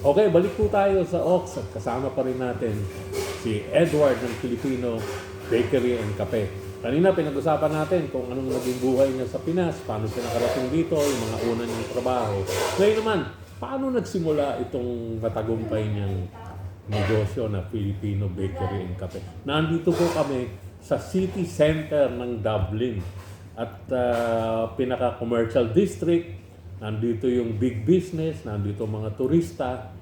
Okay, balik po tayo sa Ox at kasama pa rin natin si Edward ng Filipino Bakery and Cafe. Kanina pinag-usapan natin kung anong naging buhay niya sa Pinas, paano siya nakarating dito, yung mga una niyang trabaho. Ngayon naman, paano nagsimula itong matagumpay niyang negosyo na Filipino Bakery and Cafe? Nandito po kami sa city center ng Dublin at pinaka-commercial district. Nandito yung big business, nandito mga turista.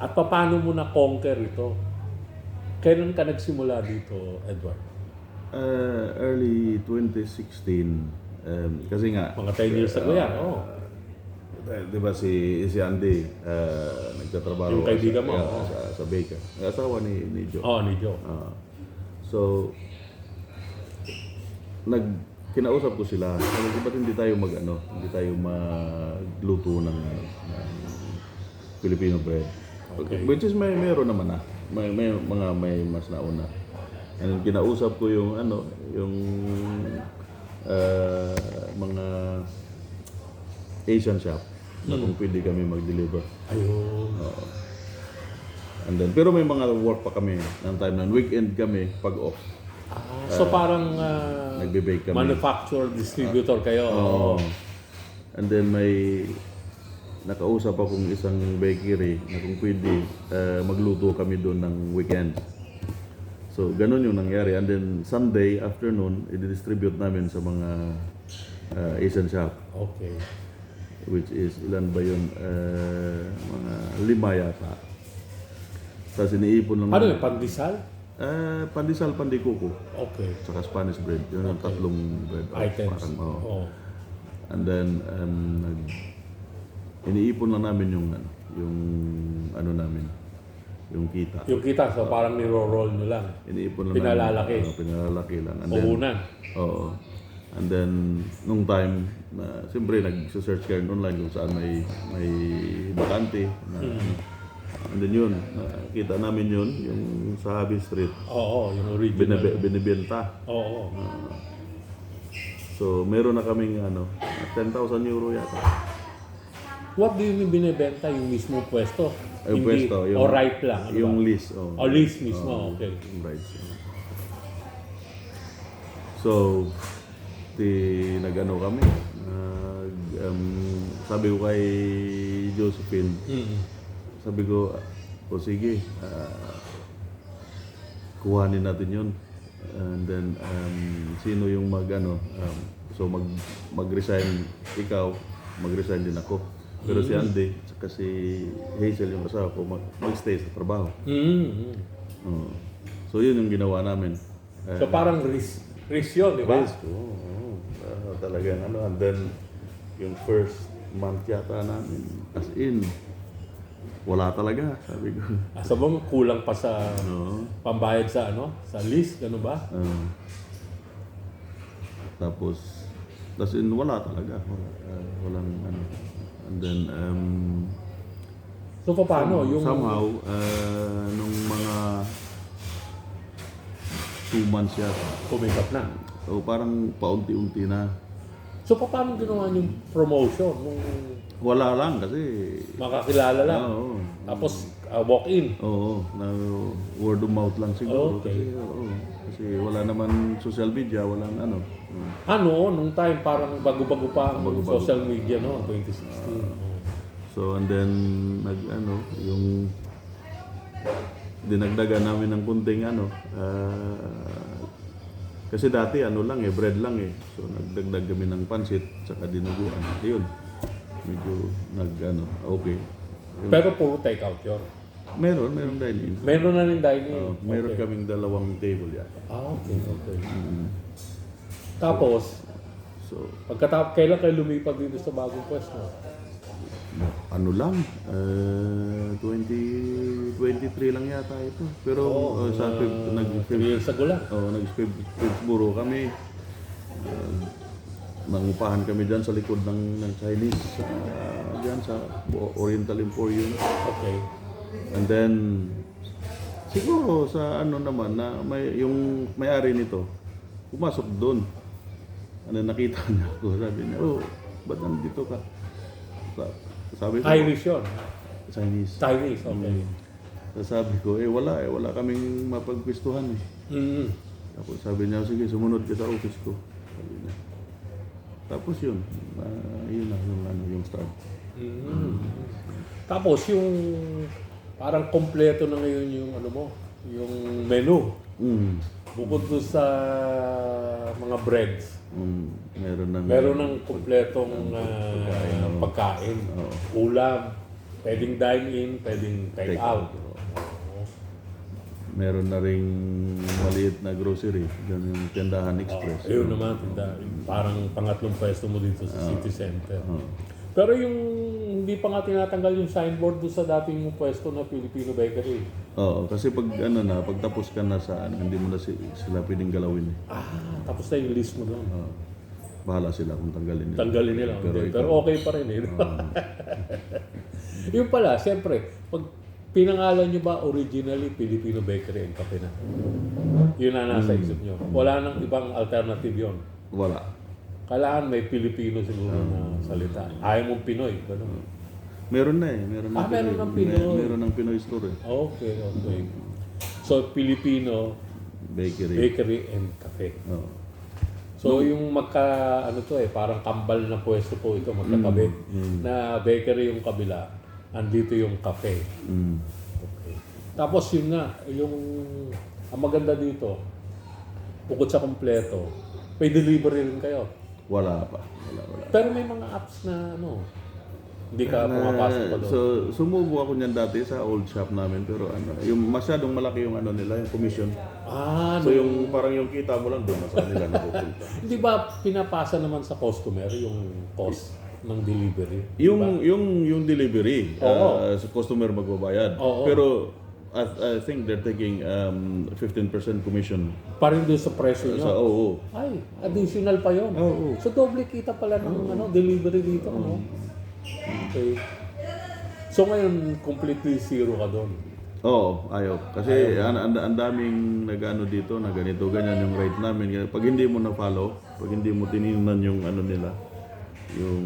At paano mo na-conquer ito? Kailan ka nagsimula dito, Edward? Early 2016, kasi nga Mga 10 years ago yan, oh. di ba si Andy nagtatrabaho Yung kaibigan mo, sa baker, asawa ni Joe. Oh, ni Joe. So kinausap ko sila, sabi ko ba't hindi tayo magluto ng Filipino bread. Okay. Which is meron naman may mas nauna. And kinausap ko yung mga Asian shop na kung pwede kami mag-deliver. Ayun. And then, pero may mga work pa kami ng time na weekend kami pag off. So parang Nagbe-bake kami. manufacturer, distributor kayo. And then may nakausap akong isang bakery na kung pwede magluto kami doon ng weekend. So ganun yung nangyari. And then Sunday afternoon, i-distribute namin sa mga Asian shop. Okay. Which is, ilan ba yun? Mga 5 yata. Tapos iniipon lang. Ano yung pandesal? Pandesal, pandikuko, Okay. saka Spanish bread. Yun ang tatlong bread. Items. Parang, Oh. And then, iniipon lang namin yung namin, yung kita. Yung kita, so parang niro-roll nyo lang. Iniipon lang Pinalalaki. namin. Pinalalaki lang. And then, Puhunan. oo. And then, nung time, siyempre nag-search kayo online kung saan may bakante. And then yun, nakita namin yun, yung sa Habi Street. Oo, yung original. Binibenta. Oo. So, meron na kaming 10,000 euro yata. What do you mean binibenta? Yung mismo pwesto? Yung pwesto, o right lang? Ano yung ba? list. O list mismo, okay. Yung rights. So, nag-ano kami. Sabi ko kay Josephine, sabi ko, sige, kuhanin natin yun. And then, sino yung so mag-resign ikaw, mag-resign din ako. Pero si Andy, saka si Hazel yung asawa ko, mag-stay sa trabaho. So yun yung ginawa namin. So parang risk yun, di ba? Risk, talagang and then yung first month yata namin, as in, wala talaga, sabi ko. Asa ba kulang pa sa pambayad sa sa list, gano'n ba? Tapos in wala talaga. Walang And then, So paano? Yung somehow, nung mga 2 months yata, kumikap na. so parang paunti-unti na. So paano ginawa yung promotion? Nung Wala lang kasi, makakilala lang. oo. Tapos walk-in. Oo, na word of mouth lang siguro. Okay. Kasi wala naman social media, walang Nung time parang bago-bago pa ang Bago-bago social media 2016. So and then yung dinagdagan namin ng kunting kasi dati bread lang eh. So nagdagdag kami ng pansit saka dinuguan. Ayun. Medyo okay. Pero puro take out yun. Meron dining. Meron na rin dining. Meron Okay. kaming 2 table yata. Okay. Tapos, So, kailan kayo lumipat dito sa bagong pwesto? lang, 2023 lang yata ito. Pero sa 3 years ago lang. nag-Pittsburgh kami. Nangupahan kami dyan sa likod ng Chinese. Dyan sa Oriental Emporium. Okay. And then, siguro sa naman na yung may-ari nito, pumasok doon. Nakita niya ako, sabi niya, ba't nandito ka? Sabi ko, Irish yun. Chinese. Chinese, okay. So sabi ko, wala kaming mapagpistuhan eh. Mm. Tapos sabi niya, sige, sumunod ka sa office ko. Sabi niya. Tapos yun, yun na, yung start. Mm. Tapos yung parang kompleto na ngayon yung ano mo, yung menu. Mm. Bukod doon sa mga breads, Meron ng kompletong pagkain. Ulam, pwedeng dine-in, pwedeng take-out. Meron na ring maliit na grocery, yun yung Tindahan Express. Ayun naman, parang pangatlong pwesto mo dito sa City Center. Pero yung hindi pa nga tinatanggal yung signboard doon sa dating mong pwesto na Filipino Bakery. Oo, kasi pag tapos ka na sa hindi mo na sila pwedeng galawin. Tapos na yung list mo doon. Bahala sila kung tanggalin nila. Tanggalin nila. Pero okay pa rin eh. Yung pala, siyempre, pag pinangalan nyo ba originally Filipino Bakery and Cafe na? Yun na nasa isip nyo. Wala nang ibang alternative yon. Wala. Kailangan may Filipino siguro na salita. Ayaw mong Pinoy. Gano'n. Meron na eh. Meron ng Pinoy. Meron ng Pinoy store eh. Okay. So, Filipino Bakery and Cafe. Oo. So, yung parang kambal na pwesto po ito, magkatabi. Na bakery yung kabila, andito yung cafe. Okay. Tapos yun nga, ang maganda dito, bukod sa kompleto, may delivery rin kayo. Wala pa. Pero may mga apps na hindi ka pumapasok pa doon. So, sumubo ako niyan dati sa old shop namin, pero yung masyadong malaki yung nila, yung commission. So, yung parang yung kita mo lang doon sa kanila napupunta. Hindi ba pinapasa naman sa customer yung cost ng delivery? Yung delivery, sa customer magbabayad. Pero I think they're taking 15% commission. Parang doon sa presyo nyo? Oo. Ay, additional pa yun. So, doble kita pala ng delivery dito. Okay. So, ngayon, completely zero ka doon? Oo, ayaw. Kasi ang daming nag-ano dito na ganito, ganyan yung rate namin. Pag hindi mo na-follow, pag hindi mo tinignan yung nila, yung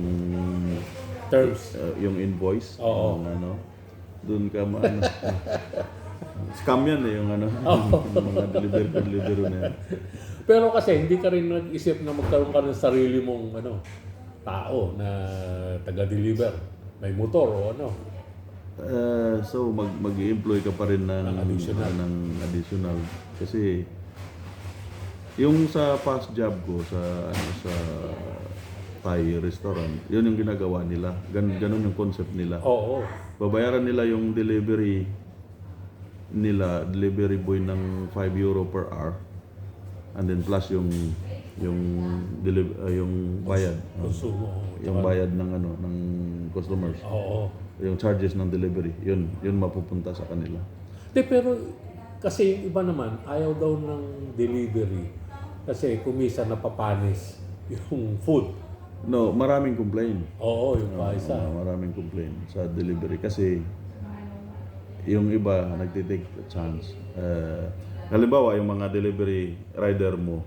terms, yung invoice, yung doon ka scam yan eh, yung yung mga delivery na yan. Pero kasi hindi ka rin nag-isip na magkaroon ka ng sarili mong tao na taga-deliver. May motor o So mag-i-employ ka pa rin ng additional kasi yung sa past job ko sa Thai restaurant, yun yung ginagawa nila. Ganun yung concept nila. Oo. Babayaran nila yung delivery boy ng 5 euro per hour. And then plus yung bayad. Konsumo. Yung bayad ng ng customers. Oo. Yung charges ng delivery, yun mapupunta sa kanila. Pero kasi yung iba naman, ayaw daw ng delivery kasi kumisa napapanis yung food. No, maraming complaint. Oo, yung paisa. Maraming complaint sa delivery kasi yung iba nagtitake a chance. Halimbawa, yung mga delivery rider mo,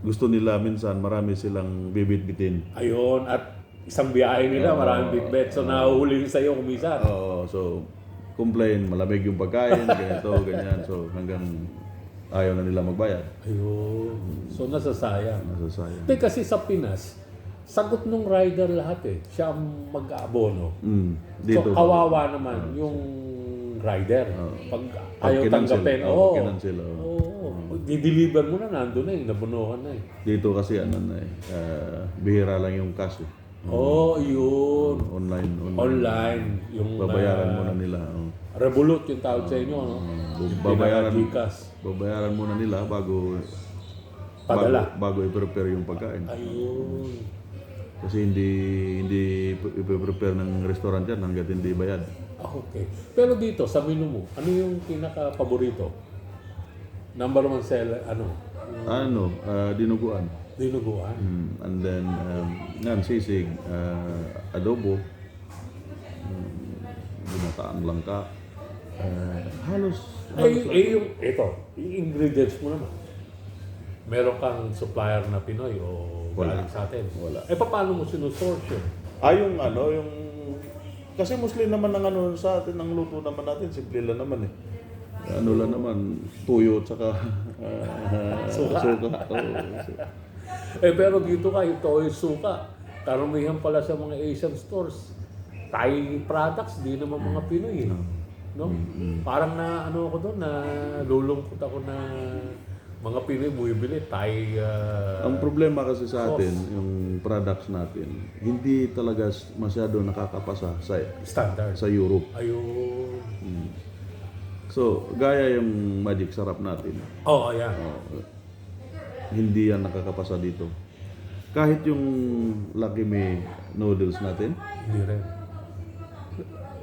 gusto nila minsan marami silang bibit-bitin. Ayun, at isang biyahe nila, maraming bitbit. So, nahuhuli sa'yo kumisan. So complain, malamig yung pagkain, ganito, ganyan. So, hanggang ayaw na nila magbayad. Ayun. So, nasasayang. Nasasayang. Kasi sa Pinas, sagot nung rider lahat eh. Siya ang mag-aabono. Dito, so, kawawa naman yung rider. Pag ayaw tanggapin, kinansel. di-deliver mo na, nandun na eh, nabunuhan na eh. Dito kasi bihira lang yung cash eh. Yun. Online. Yung babayaran mo na nila. Revolut yung tawag sa inyo, no? Babayaran muna nila bago i-prepare yung pagkain. Ayun. Kasi hindi i-prepare ng restaurant yan hanggat hindi bayad. Okay. Pero dito, sa menu mo, ano yung pinaka-paborito? Number one seller, dinuguan. Dinuguan? And then, sisig, adobo, binataang langka. Halos yung ingredients mo naman. Meron kang supplier na Pinoy o galing sa atin? Wala. Paano mo sinusource yun? yung Kasi mostly naman ang ano sa atin, ang luto naman natin, simple lang naman eh. Ano lang naman, tuyo at saka Suka. suka. Pero dito ka, ito yung suka. Karamihan pala sa mga Asian stores. Thai products, di naman mga Pinoy eh. No? Parang na ano ako doon, na lulungkot ako na mga Pinoy bumibili Thai. Ang problema kasi sa atin, yung products natin, hindi talaga masyado nakakapasa Standard. sa Europe. Ayun. So, gaya yung magic sarap natin, Oh, ayan. hindi yan nakakapasa dito. Kahit yung Lucky Me noodles natin, Hindi rin.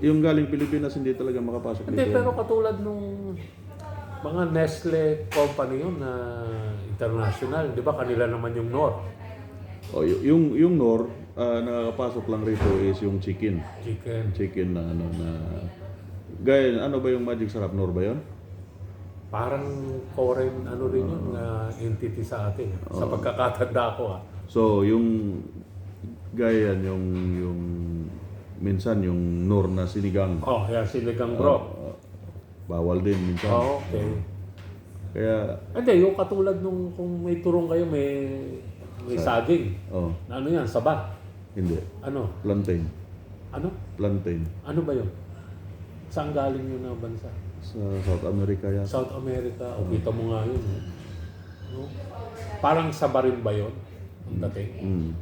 yung galing Pilipinas hindi talaga makapasok Hindi, dito. pero katulad nung mga Nestle company yun na international, di ba kanila naman yung Knorr, Yung Knorr, nakakapasok lang rito is yung chicken. chicken. Chicken na ano na... Gaya, ano ba yung magic sarap? Knorr ba yun? Parang foreign ano rin yun na entity sa atin. Sa pagkakatanda ko So, yung gaya yan, yung minsan yung Knorr na sinigang, Oh, yan, sinigang bro. bawal din minsan. Oh, okay. Kaya, Hindi, yung katulad nung kung may turong kayo, may saging. Na ano yan, saba. hindi. Ano? Plantain. Ano? Plantain. Ano ba yun? Saan galing yun na bansa? Sa South America yan. South America. O kita mo nga yun. No? Parang saba rin ba yun? Ang dating.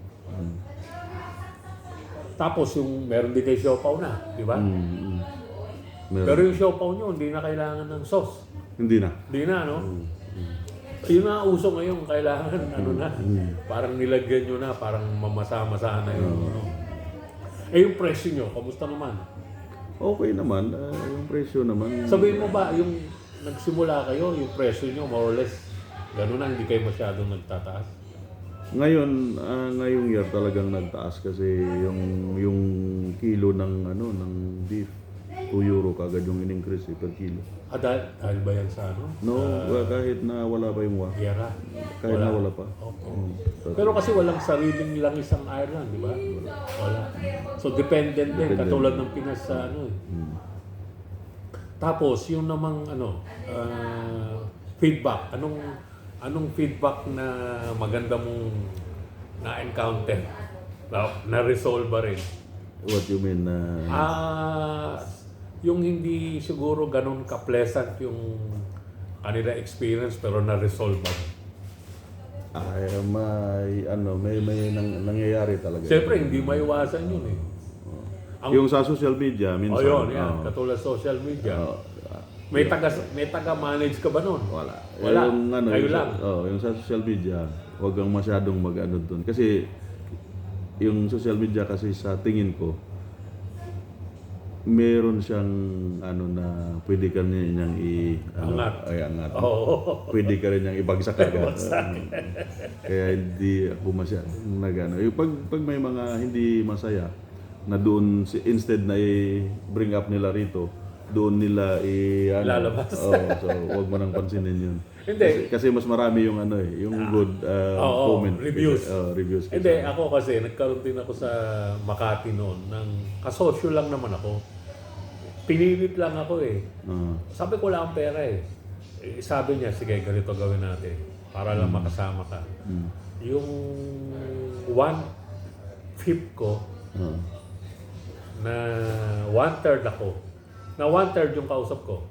Tapos yung meron din kayo siopaw na, di ba? Meron. Pero yung siopaw nyo, hindi na kailangan ng sauce. Hindi na. Hindi na, no? Yung na uso ngayon, kailangan ano na, parang nilagyan nyo na, parang mamasa-masa na yun. Ano. Eh yung presyo nyo, kamusta naman? Okay naman. Yung presyo naman. Sabihin mo ba, yung nagsimula kayo, yung presyo nyo, more or less, gano'n na, hindi kayo masyadong nagtataas? Ngayon, ngayong year talagang nagtaas kasi yung kilo ng ng beef, 2 euro kagad yung in-increase per kilo. Dahil ba yan sa ano? No, kahit na wala pa yung war. Giyera? Kahit na wala pa. Okay. Pero kasi walang sariling langis ang Ireland, di ba? Wala. So dependent din, katulad ng Pinas sa ano eh. Tapos yung namang feedback, anong feedback na maganda mong na-encounter? Na-resolve ba rin? What you mean? Yung hindi siguro ganun ka-pleasant yung kanila experience pero na-resolve ba? May nangyayari talaga. Siyempre, hindi maiwasan yun eh. Yung sa social media, minsan. Yan. Katulad social media. May taga-manage ka ba nun? Wala. Wala. Kayo lang. Yung sa social media, huwag kang masyadong mag-ano doon. Kasi yung social media kasi sa tingin ko, meron siyang na pwede ka niyang Angat. Pwede ka rin niyang ibagsak agad. Kaya hindi ako masyadong nagano. Yung pag may mga hindi masaya na doon instead na i-bring up nila rito, doon nila lalabas. So wag mo nang pansinin 'yun. Hindi. Kasi mas marami yung yung good comment reviews. Reviews. Hindi, ako kasi nagkaroon din ako sa Makati noon ng kasosyo lang naman ako. Pinilit lang ako eh. Sabi ko wala akong pera eh. Sabi niya, sige ganito gawin natin para lang makasama ka. Yung 1/5 ko na 1/3 ako. Na 1/3 yung kausap ko.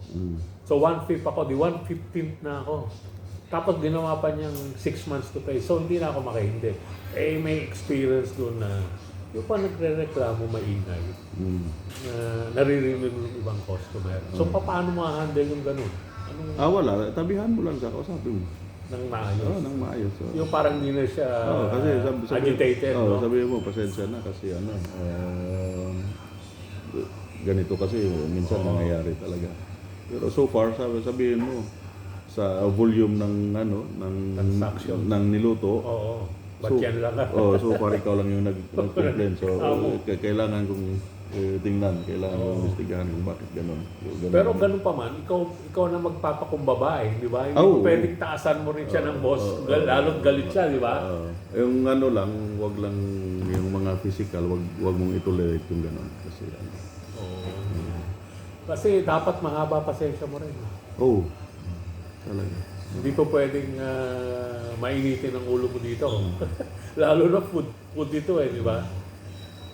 So 1/5 ako, di 1/15 na ako. Tapos ginawa pa niyang 6 months to pay. So hindi na ako makahindi. May experience doon na yung pa nagre-reklamo maingay. Na naririnig ng ibang customer. So paano mo handle yung ganun? Wala. Tabihan mo lang siya. Kausapin mo. Nang maayos. Nang maayos. Yung parang hindi na siya Kasi agitated. No? Sabihin mo, pasensya na kasi ganito kasi minsan nangyayari talaga. Pero so far, sabihin mo sa volume ng Transaction. ng niluto. Ba't yan lang? So far ikaw lang yung nag-complain. So kailangan kong tingnan, kailangan kong investigahan kung bakit ganun. Pero ganun pa man, ikaw na magpapakumbaba eh, di ba? Hindi pwedeng taasan mo rin siya ng boss, lalong galit siya, di ba? Yung lang, wag lang yung mga mga physical, wag mong itolerate yung gano'n. Kasi ano. Kasi dapat mahaba pasensya mo rin. Oh, talaga. Hindi po pwedeng mainitin ang ulo mo dito. Lalo na food dito di ba?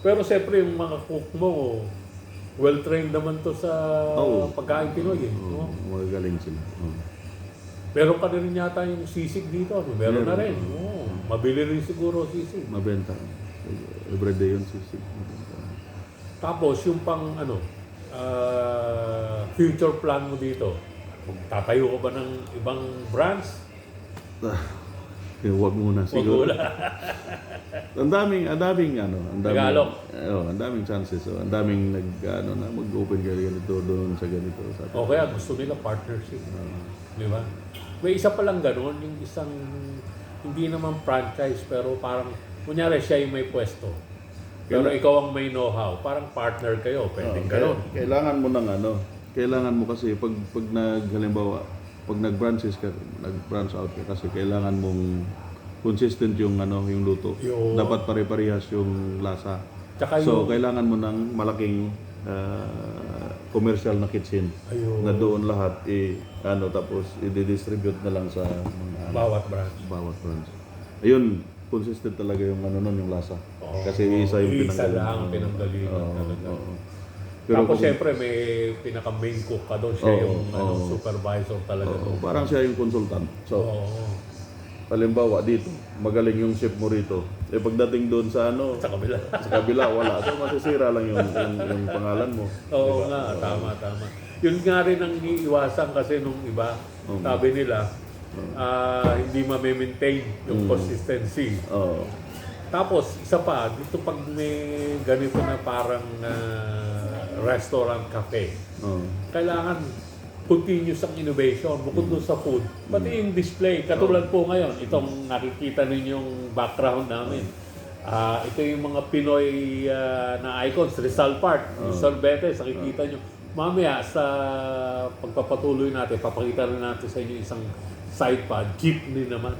Pero siyempre yung mga cook mo, well-trained naman to sa Oo. pagkain Pinoy Oh, magagaling sila. Oh. Meron ka na rin yata yung sisig dito. Meron na Meron. rin. Mabili rin siguro sisig. Mabenta. Everyday yun sisig. Mabenta. Tapos yung future plan mo dito, tatayo ka ba ng ibang branch? Huwag muna siguro. ang daming Tagalog. ang daming chances. Ang daming mag-open ka ganito doon sa ganito. O kaya gusto nila partnership. Di ba? May isa palang ganun, yung isang hindi naman franchise pero parang kunyari siya yung may pwesto. Pero ikaw ang may know-how, parang partner kayo, pwedeng ganun. Kailangan mo ng kailangan mo kasi pag halimbawa, pag nag-branch out ka kasi kailangan mong consistent yung yung luto. Dapat pare-parehas yung lasa. Tsaka So kailangan mo ng malaking commercial na kitchen na doon lahat tapos i-distribute na lang sa mga Bawat branch. bawat branch. Ayun, consistent talaga yung yung lasa. Kasi isa yung Isa pinanggalingan. lang ang pinanggalingan talaga. Oo. Tapos siyempre may pinaka-main cook ka doon, siya yung supervisor talaga doon. parang siya yung consultant. So, Oo. halimbawa dito, magaling yung chef mo rito. Pagdating doon sa Sa kabila. sa kabila, wala. So, masisira lang yung pangalan mo. Oo nga, tama. Yun nga rin ang iiwasan kasi nung iba, sabi nila, hindi ma-maintain yung consistency. Oo. Tapos, isa pa, dito pag may ganito na parang restaurant cafe, kailangan continuous ang innovation bukod doon sa food. Pati yung display, katulad po ngayon, itong nakikita ninyong background namin. Ito yung mga Pinoy na icons, Rizal Park, yung Sorbetes, nakikita nyo. Mamaya sa pagpapatuloy natin, papakita rin natin sa inyo isang side pa, jeepney naman.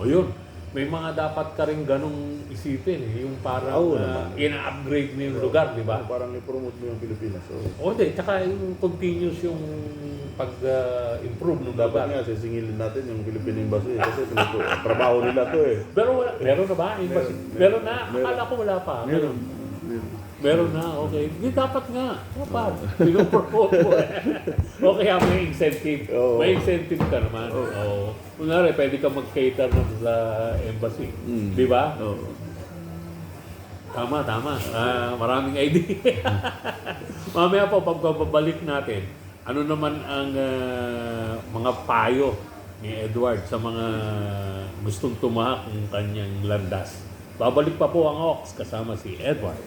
Yun. May mga dapat ka rin ganong isipin yung parang ina-upgrade mo yung lugar, di ba? Parang i-promote mo yung Pilipinas. So, Hindi, tsaka yung continuous yung pag-improve ng dapat lugar. nga sisingilin natin yung Philippine Embassy kasi trabaho nila to Pero meron na ba? Meron na? Akala ko wala pa. Meron na, okay. Hindi dapat nga. Dapat. Pinopromote mo O kaya may incentive. May incentive ka naman. Kunwari, pwede ka mag-cater na sa embassy. Di ba? Tama. Maraming idea. Mamaya po, pagbabalik natin, ano naman ang mga payo ni Edward sa mga gustong tumahak ng kanyang landas. Babalik pa po ang Ox kasama si Edward.